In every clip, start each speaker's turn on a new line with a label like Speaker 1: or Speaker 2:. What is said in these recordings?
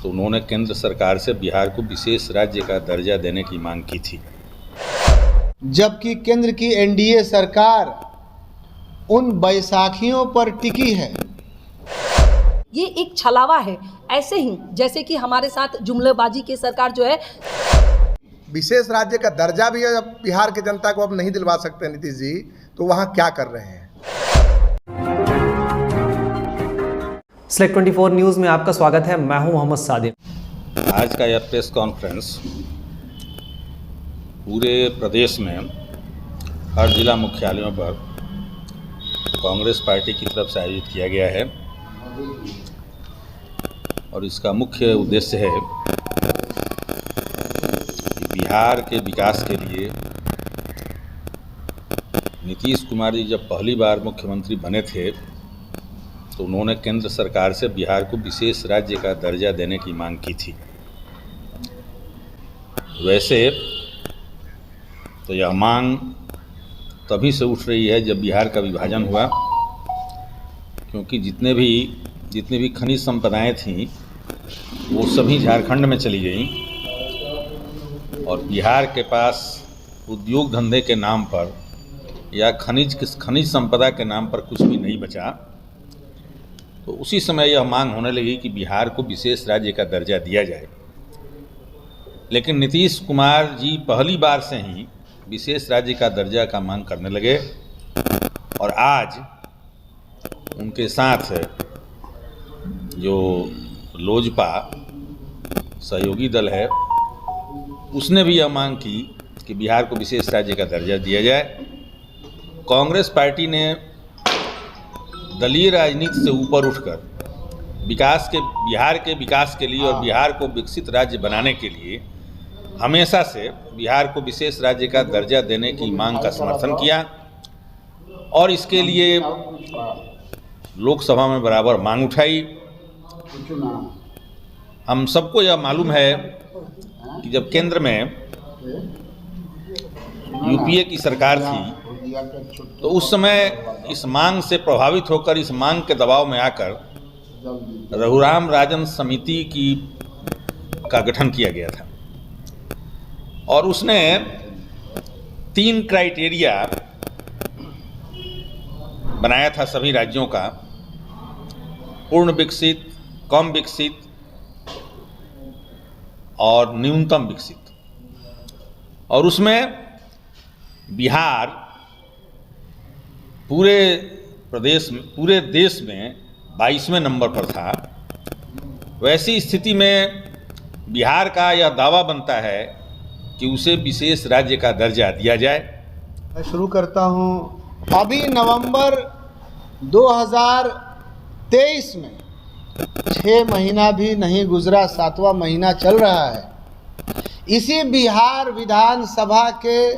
Speaker 1: तो उन्होंने केंद्र सरकार से बिहार को विशेष राज्य का दर्जा देने की मांग की थी।
Speaker 2: जबकि केंद्र की एनडीए सरकार उन बैसाखियों पर टिकी है।
Speaker 3: ये एक छलावा है, ऐसे ही जैसे कि हमारे साथ जुमलेबाजी की सरकार जो है।
Speaker 4: विशेष राज्य का दर्जा भी अब बिहार की जनता को अब नहीं दिलवा सकते नीतीश जी, तो वहाँ क्या कर रहे हैं?
Speaker 5: Select 24 न्यूज़ में आपका स्वागत है। मैं हूं मोहम्मद सादिक।
Speaker 1: आज का यह प्रेस कॉन्फ्रेंस पूरे प्रदेश में हर जिला मुख्यालयों पर कांग्रेस पार्टी की तरफ से आयोजित किया गया है और इसका मुख्य उद्देश्य है कि बिहार के विकास के लिए नीतीश कुमार जी जब पहली बार मुख्यमंत्री बने थे तो उन्होंने केंद्र सरकार से बिहार को विशेष राज्य का दर्जा देने की मांग की थी। वैसे तो यह मांग तभी से उठ रही है जब बिहार का विभाजन हुआ, क्योंकि जितनी भी खनिज संपदाएं थीं वो सभी झारखंड में चली गईं और बिहार के पास उद्योग धंधे के नाम पर या खनिज संपदा के नाम पर कुछ भी नहीं बचा। तो उसी समय यह मांग होने लगी कि बिहार को विशेष राज्य का दर्जा दिया जाए। लेकिन नीतीश कुमार जी पहली बार से ही विशेष राज्य का दर्जा का मांग करने लगे और आज उनके साथ जो लोजपा सहयोगी दल है उसने भी यह मांग की कि बिहार को विशेष राज्य का दर्जा दिया जाए। कांग्रेस पार्टी ने दलीय राजनीति से ऊपर उठकर बिहार के विकास के लिए और बिहार को विकसित राज्य बनाने के लिए हमेशा से बिहार को विशेष राज्य का दर्जा देने की मांग का समर्थन किया और इसके लिए लोकसभा में बराबर मांग उठाई। हम सबको यह मालूम है कि जब केंद्र में यूपीए की सरकार थी तो उस समय इस मांग से प्रभावित होकर, इस मांग के दबाव में आकर रघुराम राजन समिति का गठन किया गया था और उसने 3 क्राइटेरिया बनाया था सभी राज्यों का: पूर्ण विकसित, कम विकसित और न्यूनतम विकसित। और उसमें बिहार पूरे देश में 22वें नंबर पर था। वैसी स्थिति में बिहार का यह दावा बनता है कि उसे विशेष राज्य का दर्जा दिया जाए।
Speaker 2: मैं शुरू करता हूं। अभी नवंबर 2023 में 6 महीना भी नहीं गुजरा, 7वां महीना चल रहा है। इसी बिहार विधानसभा के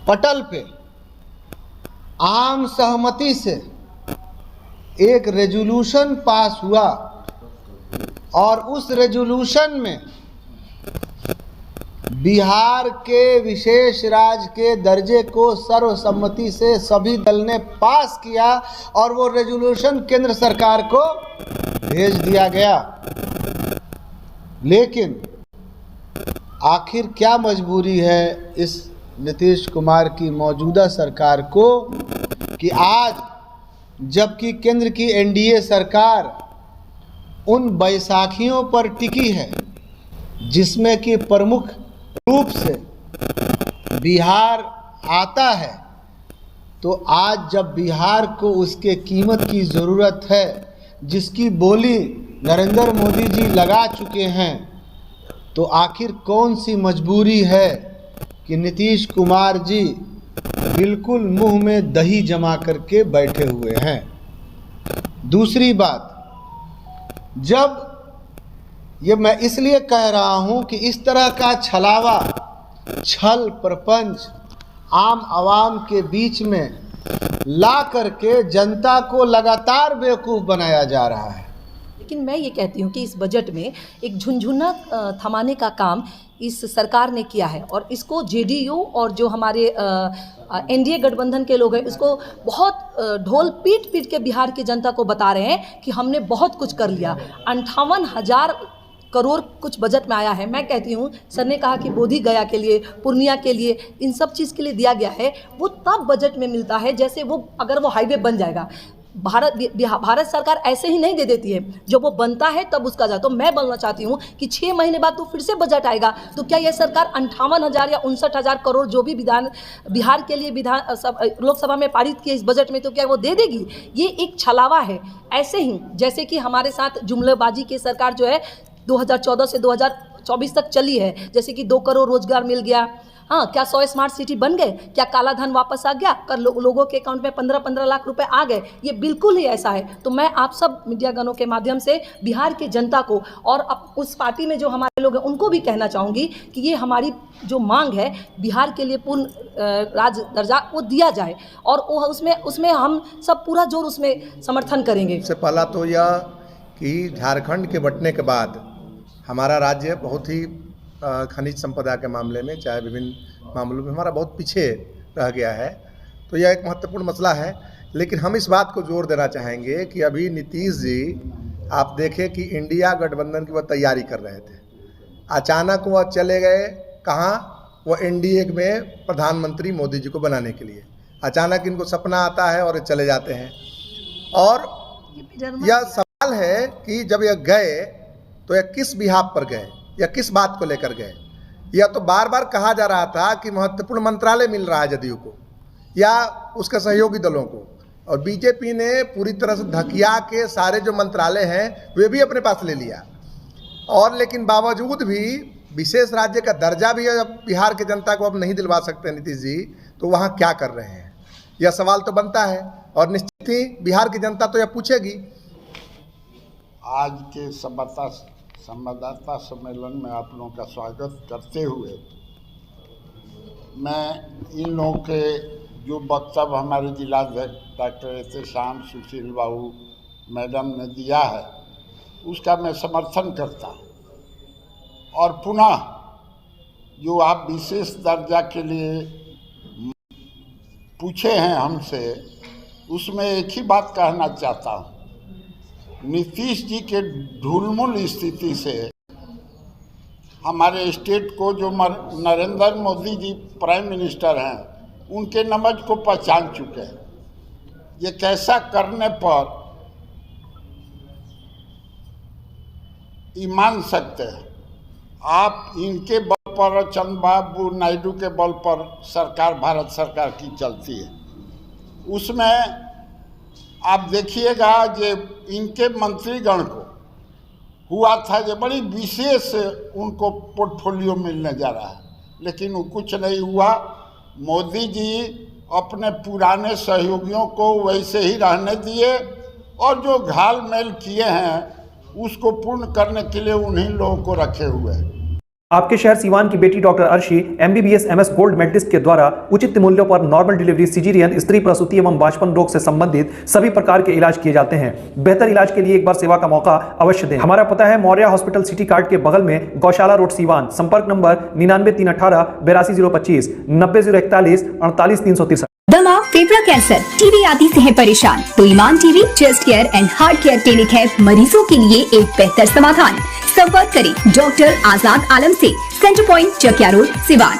Speaker 2: पटल पे आम सहमति से एक रेजोल्यूशन पास हुआ और उस रेजोल्यूशन में बिहार के विशेष राज्य के दर्जे को सर्वसम्मति से सभी दल ने पास किया और वो रेजोल्यूशन केंद्र सरकार को भेज दिया गया। लेकिन आखिर क्या मजबूरी है इस नीतीश कुमार की मौजूदा सरकार को कि आज जबकि केंद्र की एनडीए सरकार उन बैसाखियों पर टिकी है जिसमें कि प्रमुख रूप से बिहार आता है, तो आज जब बिहार को उसके कीमत की ज़रूरत है, जिसकी बोली नरेंद्र मोदी जी लगा चुके हैं, तो आखिर कौन सी मजबूरी है कि नीतीश कुमार जी बिल्कुल मुंह में दही जमा करके बैठे हुए हैं। दूसरी बात, जब ये मैं इसलिए कह रहा हूं कि इस तरह का छलावा, छल प्रपंच आम आवाम के बीच में ला करके जनता को लगातार बेवकूफ़ बनाया जा रहा है।
Speaker 3: लेकिन मैं ये कहती हूँ कि इस बजट में एक झुनझुना थमाने का काम इस सरकार ने किया है और इसको जेडीयू और जो हमारे एनडीए गठबंधन के लोग हैं इसको बहुत ढोल पीट पीट के बिहार की जनता को बता रहे हैं कि हमने बहुत कुछ कर लिया। 58,000 करोड़ कुछ बजट में आया है। मैं कहती हूँ सर ने कहा कि बोधि गया के लिए, पूर्णिया के लिए, इन सब चीज़ के लिए दिया गया है। वो तब बजट में मिलता है जैसे वो अगर वो हाईवे बन जाएगा। भारत सरकार ऐसे ही नहीं दे देती है, जब वो बनता है तब उसका जा। तो मैं बोलना चाहती हूँ कि 6 महीने बाद तो फिर से बजट आएगा, तो क्या यह सरकार 58,000 या 59,000 करोड़ जो भी बिहार के लिए लोकसभा में पारित किए इस बजट में, तो क्या वो दे देगी? ये एक छलावा है। ऐसे ही जैसे कि हमारे साथ जुमलेबाजी की सरकार जो है 2014 से 2024 तक चली है, जैसे कि 2 करोड़ रोजगार मिल गया। हाँ, क्या 100 स्मार्ट सिटी बन गए? क्या काला धन वापस आ गया? कर लोगों के अकाउंट में 15-15 लाख रुपए आ गए? ये बिल्कुल ही ऐसा है। तो मैं आप सब मीडिया गणों के माध्यम से बिहार की जनता को और उस पार्टी में जो हमारे लोग हैं उनको भी कहना चाहूँगी कि ये हमारी जो मांग है बिहार के लिए पूर्ण राज्य दर्जा वो दिया जाए और उसमें हम सब पूरा जोर उसमें समर्थन करेंगे।
Speaker 4: सबसे पहला तो यह कि झारखंड के बंटने के बाद हमारा राज्य बहुत ही खनिज संपदा के मामले में, चाहे विभिन्न मामलों में, हमारा बहुत पीछे रह गया है। तो यह एक महत्वपूर्ण मसला है। लेकिन हम इस बात को जोर देना चाहेंगे कि अभी नीतीश जी, आप देखें कि इंडिया गठबंधन की वह तैयारी कर रहे थे, अचानक वह चले गए कहाँ? वो एनडीए में प्रधानमंत्री मोदी जी को बनाने के लिए। अचानक इनको सपना आता है और चले जाते हैं। और यह सवाल है कि जब यह गए तो यह किस बिहाफ पर गए या किस बात को लेकर गए? यह तो बार बार कहा जा रहा था कि महत्वपूर्ण मंत्रालय मिल रहा है जदयू को या उसके सहयोगी दलों को, और बीजेपी ने पूरी तरह से धकिया के सारे जो मंत्रालय हैं वे भी अपने पास ले लिया। और लेकिन बावजूद भी विशेष राज्य का दर्जा भी अब बिहार की जनता को अब नहीं दिलवा सकते नीतीश जी, तो वहाँ क्या कर रहे हैं? यह सवाल तो बनता है और निश्चित ही बिहार की जनता तो यह पूछेगी।
Speaker 6: आज के संवाददाता सम्मेलन में आप लोगों का स्वागत करते हुए मैं इन लोगों के जो वक्तव्य हमारे जिलाध्यक्ष डॉक्टर एहतेशाम सुशील बाबू मैडम ने दिया है उसका मैं समर्थन करता हूँ। और पुनः जो आप विशेष दर्जा के लिए पूछे हैं हमसे, उसमें एक ही बात कहना चाहता हूँ। नीतीश जी के ढुलमुल स्थिति से हमारे स्टेट को जो नरेंद्र मोदी जी प्राइम मिनिस्टर हैं उनके नमज को पहचान चुके हैं। ये कैसा करने पर ईमान सकते हैं आप? इनके बल पर, चंद्रबाबू नायडू के बल पर सरकार, भारत सरकार की चलती है। उसमें आप देखिएगा जो इनके मंत्रीगण को हुआ था जो बड़ी विशेष उनको पोर्टफोलियो मिलने जा रहा है, लेकिन वो कुछ नहीं हुआ। मोदी जी अपने पुराने सहयोगियों को वैसे ही रहने दिए और जो घाल मेल किए हैं उसको पूर्ण करने के लिए उन्हीं लोगों को रखे हुए हैं।
Speaker 5: आपके शहर सीवान की बेटी doctor Arshi MBBS MS gold medallist के द्वारा उचित मूल्यों पर नॉर्मल डिलीवरी, सिजेरियन, स्त्री प्रसूति एवं बांझपन रोग से संबंधित सभी प्रकार के इलाज किए जाते हैं। बेहतर इलाज के लिए एक बार सेवा का मौका अवश्य दें। हमारा पता है मौर्या हॉस्पिटल सिटी कार्ड के बगल में, गौशाला रोड, सीवान। संपर्क नंबर 99 318 82 025 90 041 48 363।
Speaker 7: दमा, फेफड़ा कैंसर, टीबी आदि से है परेशान तो Iman TB, chest care and heart care clinic है मरीजों के लिए एक बेहतर समाधान। संपर्क करें डॉक्टर आजाद आलम से, centre point, Chakiya road, Siwan.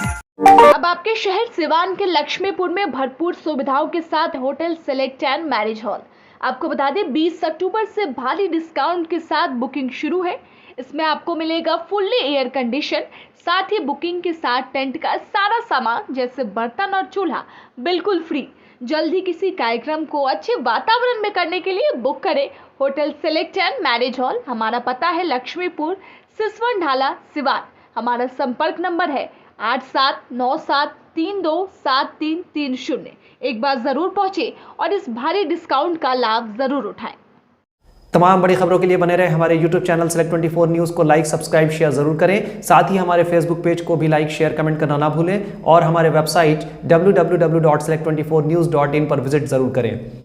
Speaker 8: अब आपके शहर सिवान के लक्ष्मीपुर में भरपूर सुविधाओं के साथ hotel select and marriage hall. आपको बता दें 20 अक्टूबर से भारी डिस्काउंट के साथ बुकिंग शुरू है। इसमें आपको मिलेगा फुल्ली एयर कंडीशन, साथ ही बुकिंग के साथ टेंट का सारा सामान जैसे बर्तन और चूल्हा बिल्कुल फ्री। जल्द ही किसी कार्यक्रम को अच्छे वातावरण में करने के लिए बुक करें hotel select and marriage hall. हमारा पता है लक्ष्मीपुर, सिसवन ढाला, सिवान। हमारा संपर्क नंबर है 8797327330। एक बार जरूर पहुंचे और इस भारी डिस्काउंट का लाभ जरूर उठाएं।
Speaker 5: तमाम बड़ी खबरों के लिए बने रहे हमारे YouTube चैनल Select 24 न्यूज़ को लाइक, सब्सक्राइब, शेयर जरूर करें। साथ ही हमारे Facebook पेज को भी लाइक, शेयर, कमेंट करना ना भूलें और हमारे वेबसाइट www.select24news.in पर विजिट जरूर करें।